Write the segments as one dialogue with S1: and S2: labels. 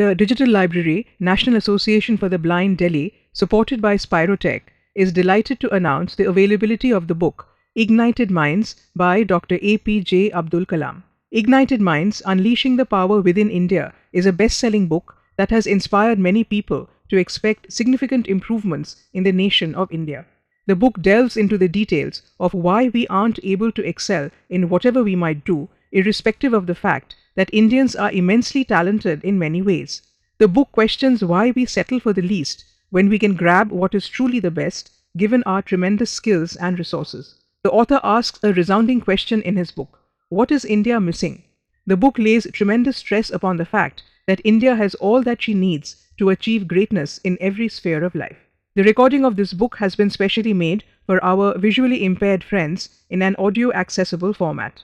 S1: The Digital Library, National Association for the Blind Delhi, supported by Spirotech, is delighted to announce the availability of the book Ignited Minds by Dr. A.P.J. Abdul Kalam. Ignited Minds, Unleashing the Power Within India is a best-selling book that has inspired many people to expect significant improvements in the nation of India. The book delves into the details of why we aren't able to excel in whatever we might do, irrespective of the fact that Indians are immensely talented in many ways. The book questions why we settle for the least when we can grab what is truly the best, given our tremendous skills and resources. The author asks a resounding question in his book: what is India missing? The book lays tremendous stress upon the fact that India has all that she needs to achieve greatness in every sphere of life. The recording of this book has been specially made for our visually impaired friends in an audio-accessible format.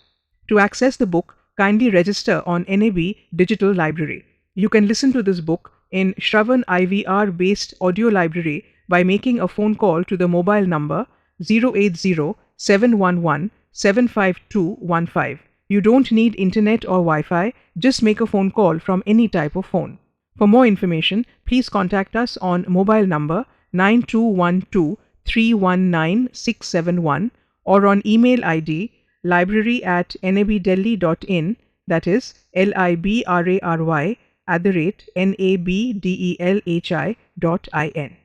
S1: To access the book, kindly register on NAB Digital Library. You can listen to this book in Shravan IVR-based audio library by making a phone call to the mobile number 080-711-75215. You don't need internet or Wi-Fi, just make a phone call from any type of phone. For more information, please contact us on mobile number 9212-319-671 or on email ID library@nabdelhi.in, that is library@nabdelhi.in.